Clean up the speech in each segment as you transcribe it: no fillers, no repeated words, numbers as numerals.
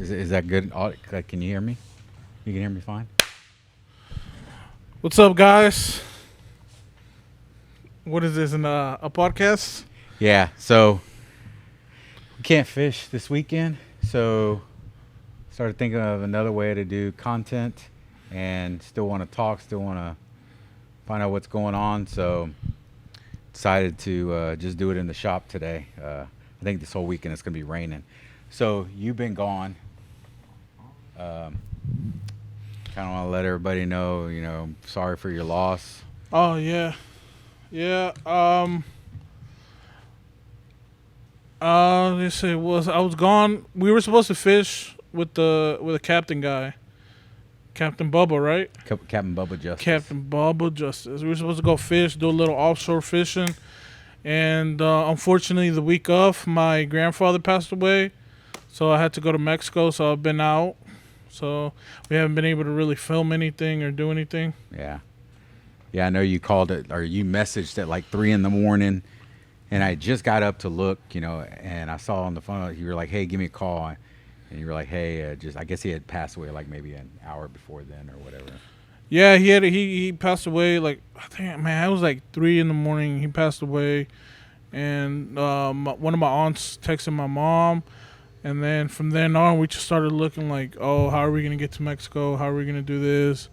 Is that good? Can you hear me? You can hear me fine. What's up, guys? What is this? A podcast? Yeah. So we can't fish this weekend, so started thinking of another way to do content, and still want to talk, still want to find out what's going on. So decided to just do it in the shop today. I think this whole weekend it's gonna be raining. So you've been gone. Um, kind of want to let everybody know, sorry for your loss. Oh yeah, yeah. Let's see. Was I was gone? We were supposed to fish with the captain guy, Captain Bubba, right? Captain Bubba Justice. Captain Bubba Justice. We were supposed to go fish, do a little offshore fishing, and unfortunately, the week off, my grandfather passed away, so I had to go to Mexico. So I've been out. So we haven't been able to really film anything or do anything. Yeah. Yeah, I know you called it or you messaged at like 3 in the morning, and I just got up to look, and I saw on the phone you were like, "Hey, give me a call," and you were like, "Hey, just I guess he had passed away like maybe an hour before then or whatever." Yeah, he passed away like I think man, it was like 3 in the morning. He passed away, and one of my aunts texted my mom, and then from then on we just started looking like, oh, how are we gonna get to Mexico? How are we gonna do this?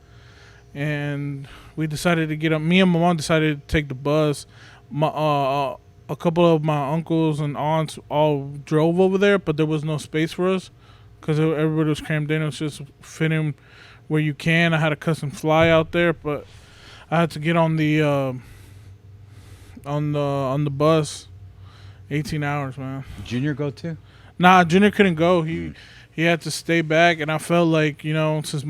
And we decided to get up. Me and my mom decided to take the bus. A couple of my uncles and aunts all drove over there, but there was no space for us because everybody was crammed in. It was just fitting where you can. I had a custom fly out there, but I had to get on the bus. 18 hours, man. Junior go too? Nah, Junior couldn't go. He had to stay back, and I felt like since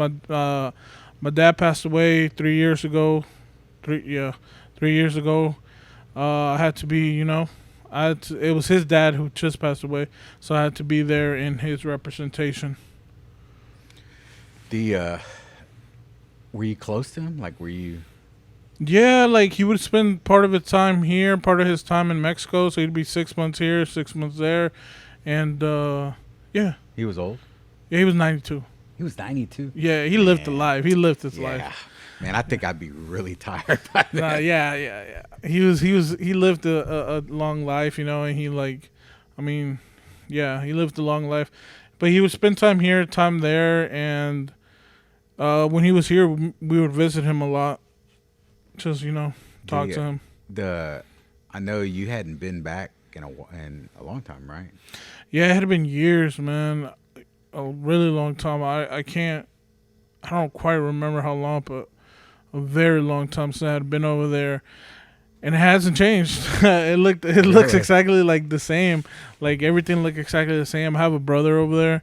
my dad passed away 3 years ago. 3 years ago. I had to be, it was his dad who just passed away, so I had to be there in his representation. Were you close to him? Like, were you? Yeah, like he would spend part of his time here, part of his time in Mexico, so he'd be 6 months here, 6 months there, and yeah. He was old. Yeah, he was 92. He was 92. Yeah, he lived a life. He lived his life. Man, I think I'd be really tired by then. Yeah. He lived a long life, and he he lived a long life, but he would spend time here, time there, and when he was here, we would visit him a lot, just talk to him. I know you hadn't been back in a long time, right? Yeah, it had been years, man, a really long time. I don't quite remember how long, but a very long time since I had been over there, and it hasn't changed. It looks exactly like the same. Like everything looked exactly the same. I have a brother over there,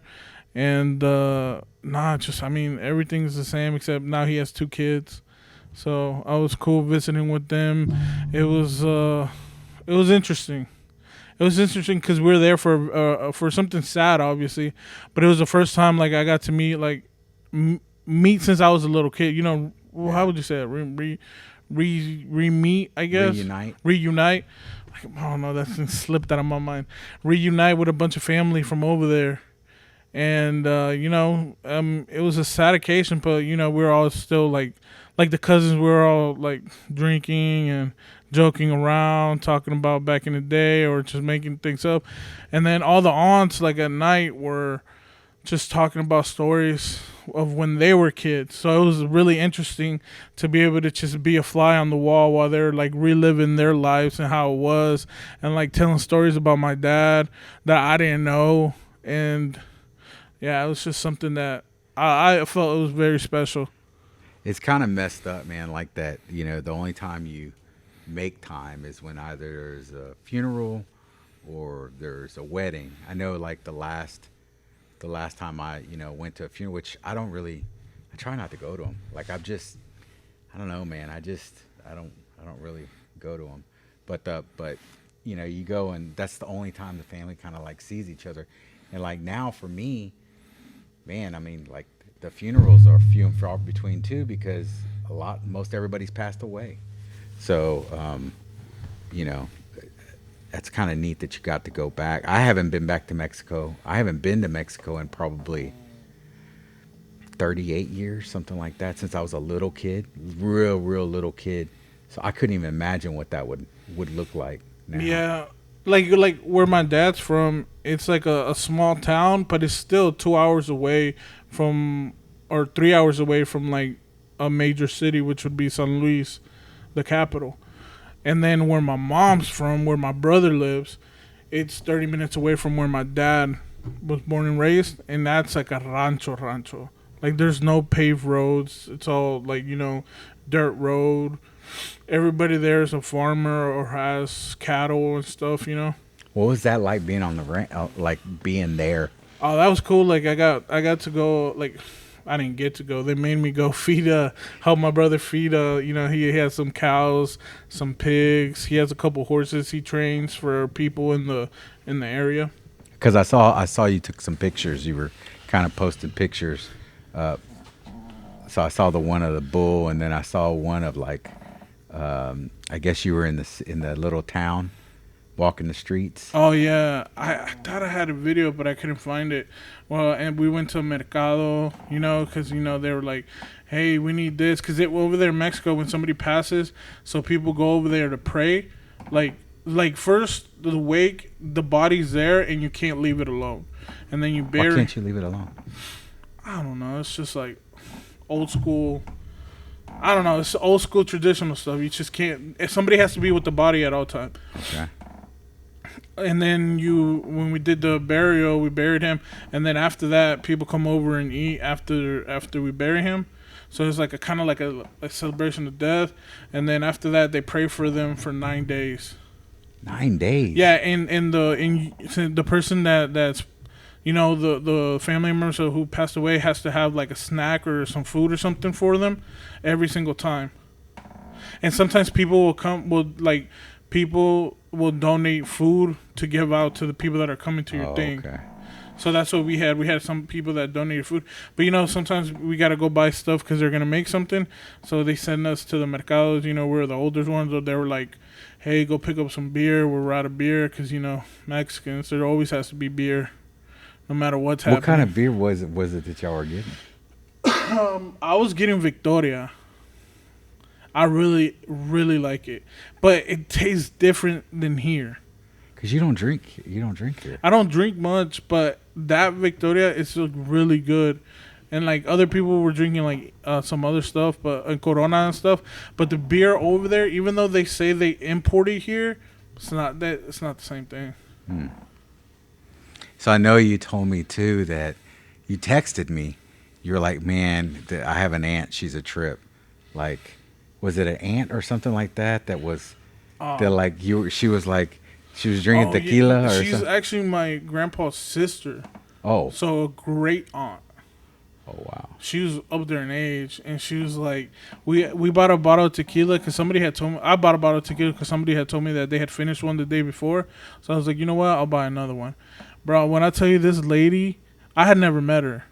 and everything's the same except now he has 2 kids. So I was cool visiting with them. It was interesting. It was interesting because we were there for something sad, obviously, but it was the first time like I got to meet since I was a little kid. How would you say it? Re-meet, I guess. Reunite. Oh no, that thing slipped out of my mind. Reunite with a bunch of family from over there, and it was a sad occasion, but we were all still like the cousins. We were all like drinking and joking around, talking about back in the day, or just making things up, and then all the aunts like at night were just talking about stories of when they were kids. So it was really interesting to be able to just be a fly on the wall while they're like reliving their lives and how it was, and like telling stories about my dad that I didn't know. And yeah, it was just something that I felt it was very special. It's kind of messed up, man, like that. The only time you make time is when either there's a funeral or there's a wedding. I know like the last time I went to a funeral, which I try not to go to them. Like I don't know, man. I don't really go to them. But you go, and that's the only time the family kind of like sees each other. And like now for me, man, I mean like the funerals are few and far between too, because most everybody's passed away. So that's kind of neat that you got to go back. I haven't been back to Mexico. I haven't been to Mexico in probably 38 years, something like that, since I was a little kid, real little kid. So I couldn't even imagine what that would look like now. Yeah, like where my dad's from, it's like a small town, but it's still 2 hours away from, or 3 hours away from like a major city, which would be San Luis, the capital. And then where my mom's from, where my brother lives, it's 30 minutes away from where my dad was born and raised, and that's like a rancho. Like there's no paved roads. It's all like, dirt road. Everybody there is a farmer or has cattle and stuff. What was that like being on the like being there? Oh, that was cool. Like I got to go. Like I didn't get to go. They made me go feed help my brother feed he has some cows, some pigs. He has a couple horses he trains for people in the area. Because I saw you took some pictures. You were kind of posting pictures. So I saw the one of the bull, and then I saw one of like, I guess you were in the little town, walking the streets. Oh yeah, I thought I had a video, but I couldn't find it. Well, and we went to Mercado, because they were like, "Hey, we need this," because over there in Mexico, when somebody passes, so people go over there to pray, like first the wake, the body's there, and you can't leave it alone, and then you bury. Why can't you leave it alone? I don't know. It's just like old school. I don't know. It's old school traditional stuff. You just can't. Somebody has to be with the body at all time. Okay. And then when we did the burial, we buried him, and then after that, people come over and eat after we bury him. So it's like a kind of like a celebration of death, and then after that, they pray for them for 9 days. 9 days. Yeah, and the person that's the family members who passed away has to have like a snack or some food or something for them every single time. And sometimes people will donate food to give out to the people that are coming to your thing. Okay. So that's what we had. We had some people that donated food. But, sometimes we got to go buy stuff because they're going to make something. So they send us to the mercados, we're the older ones. So they were like, hey, go pick up some beer. We're out of beer because, Mexicans, there always has to be beer no matter what's happening. What kind of beer was it that y'all were getting? I was getting Victoria. I really, really like it. But it tastes different than here. Because you don't drink here. I don't drink much, but that Victoria is really good. And like other people were drinking like some other stuff, but Corona and stuff. But the beer over there, even though they say they import it here, it's not the same thing. So I know you told me too that you texted me. You're like, man, I have an aunt. She's a trip. Like, was it an aunt or something like that? That was that like you. She was like. She was drinking tequila or something? She's actually my grandpa's sister. Oh. So a great aunt. Oh, wow. She was up there in age, and she was like, we bought a bottle of tequila because somebody had told me. I bought a bottle of tequila because somebody had told me that they had finished one the day before. So I was like, you know what? I'll buy another one. Bro, when I tell you this lady, I had never met her.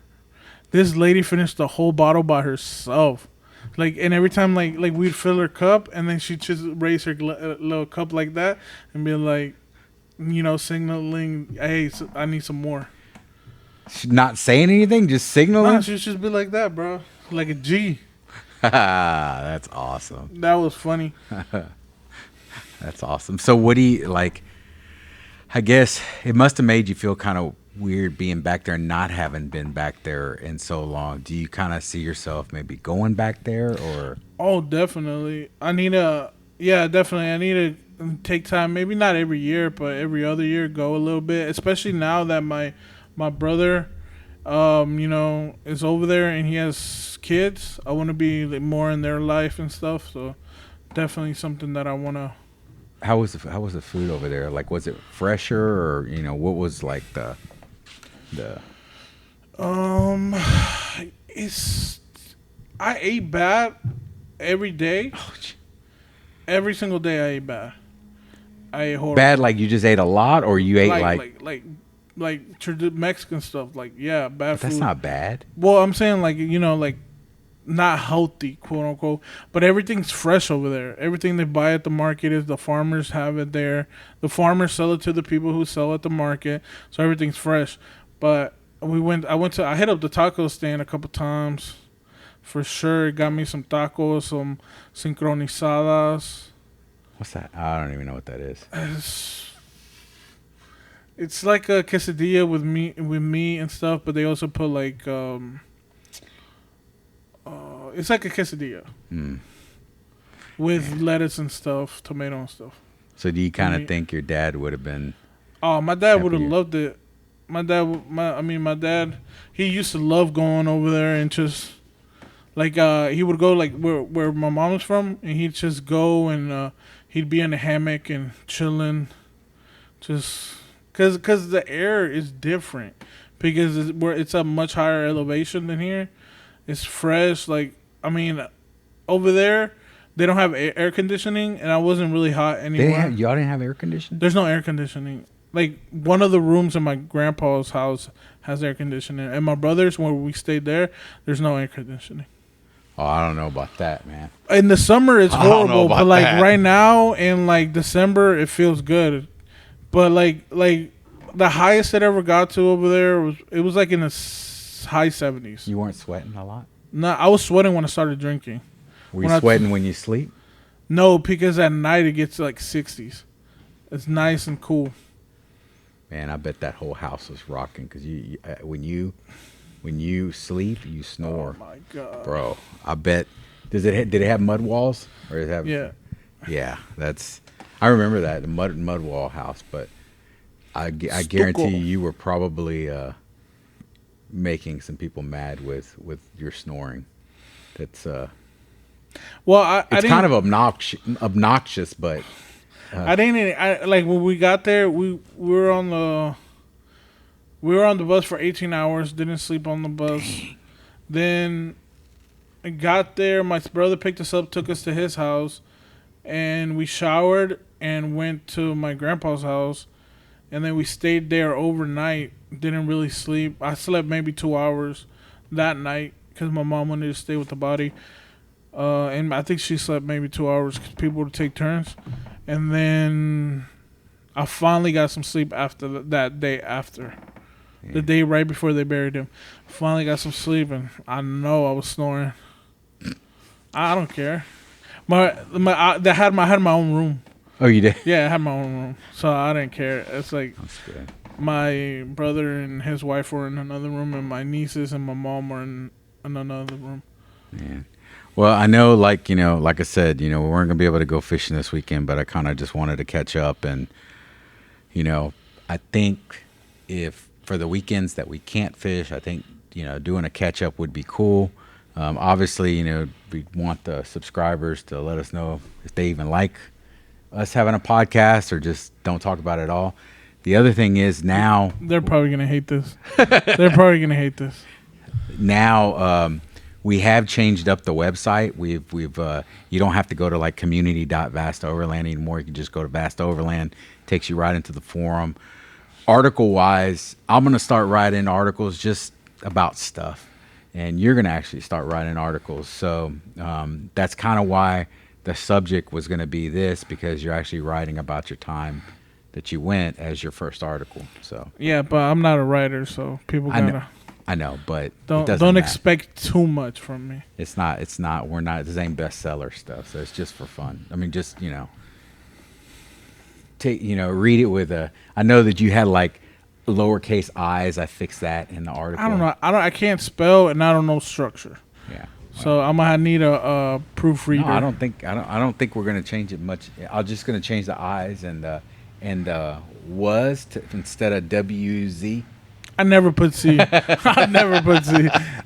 This lady finished the whole bottle by herself. Like, and every time, like we'd fill her cup, and then she'd just raise her little cup like that and be like, signaling, hey, I need some more. She's not saying anything, just signaling? Nah, she'd just be like that, bro. Like a G. That's awesome. That was funny. That's awesome. So what do you, like, I guess it must have made you feel kind of weird being back there and not having been back there in so long. Do you kind of see yourself maybe going back there or? Oh, definitely. I need to take time, maybe not every year, but every other year, go a little bit, especially now that my brother, is over there and he has kids. I want to be more in their life and stuff. So definitely something that I want to. How was the food over there? Like, was it fresher or, what was like the I ate bad every day. Every single day I ate bad. I ate horrible. Bad, like you just ate a lot, or you ate like Mexican stuff. Like, yeah, bad but food. that's not bad. Well, I'm saying like not healthy, quote unquote, but everything's fresh over there. Everything they buy at the market is the farmers have it there. The farmers sell it to the people who sell at the market, so everything's fresh. But I hit up the taco stand a couple times for sure. Got me some tacos, some sincronizadas. What's that? I don't even know what that is. It's like a quesadilla with meat and stuff, but they also put like it's like a quesadilla Mm. with lettuce and stuff, tomato and stuff. So do you kind of Meat. think your dad would have been? Oh, my dad would have Happier. loved it. My dad, he used to love going over there and just like he would go like where my mom was from, and he'd just go and he'd be in a hammock and chilling, just cause the air is different because it's a much higher elevation than here. It's fresh. Like I mean, over there they don't have air conditioning, and I wasn't really hot anymore. Y'all didn't have air conditioning? There's no air conditioning. Like one of the rooms in my grandpa's house has air conditioning, and my brother's where we stayed there, there's no air conditioning. Oh, I don't know about that, man. In the summer, it's I don't know horrible, about but like that. right now in like December, it feels good. But like the highest it ever got to over there was like in the high 70s. You weren't sweating a lot? No, I was sweating when I started drinking. Were When you I- sweating when you sleep? No, because at night it gets to like 60s. It's nice and cool. Man, I bet that whole house was rocking because when you sleep, you snore, Oh my god, bro. I bet. Did it have mud walls or did it have? yeah. Yeah, I remember that the mud wall house, but I guarantee you were probably making some people mad with your snoring. That's Well, I it's didn't, kind of obnoxious, but I didn't. I like when we got there. We were on the bus for 18 hours. Didn't sleep on the bus. Then I got there. My brother picked us up, took us to his house, and we showered and went to my grandpa's house. And then we stayed there overnight. Didn't really sleep. I slept maybe 2 hours that night because my mom wanted to stay with the body. And I think she slept maybe 2 hours because people would take turns. And then I finally got some sleep after that day after. The day right before they buried him. Finally got some sleep, and I know I was snoring. I don't care. I had my own room. oh, you did. Yeah, I had my own room, so I didn't care. It's like That's good. my brother and his wife were in another room, and my nieces and my mom were in another room. Man. Well, I know, like I said, we weren't gonna be able to go fishing this weekend, but I kind of just wanted to catch up, and I think if for the weekends that we can't fish, I think doing a catch up would be cool. Obviously, we want the subscribers to let us know if they even like us having a podcast or just don't talk about it at all. The other thing is now They're probably gonna hate this. They're probably gonna hate this. we have changed up the website. We've you don't have to go to like community.vastoverland anymore. You can just go to Vast Overland. Takes you right into the forum. Article wise, I'm gonna start writing articles just about stuff, and you're gonna actually start writing articles. So that's kind of why the subject was gonna be this, because you're actually writing about your time that you went as your first article. So Yeah, but I'm not a writer, so people I know. gotta I know, but it don't doesn't matter. expect too much from me. It's not. We're not. This ain't bestseller stuff. So it's just for fun. I mean, just take read it with a. I know that you had like lowercase i's. I fixed that in the article. I don't know. I can't spell, and I don't know structure. Yeah. So I'm gonna need a proofreader. No, I don't think we're gonna change it much. I'm just gonna change the i's and was to, instead of wz. I never put C. I never put C.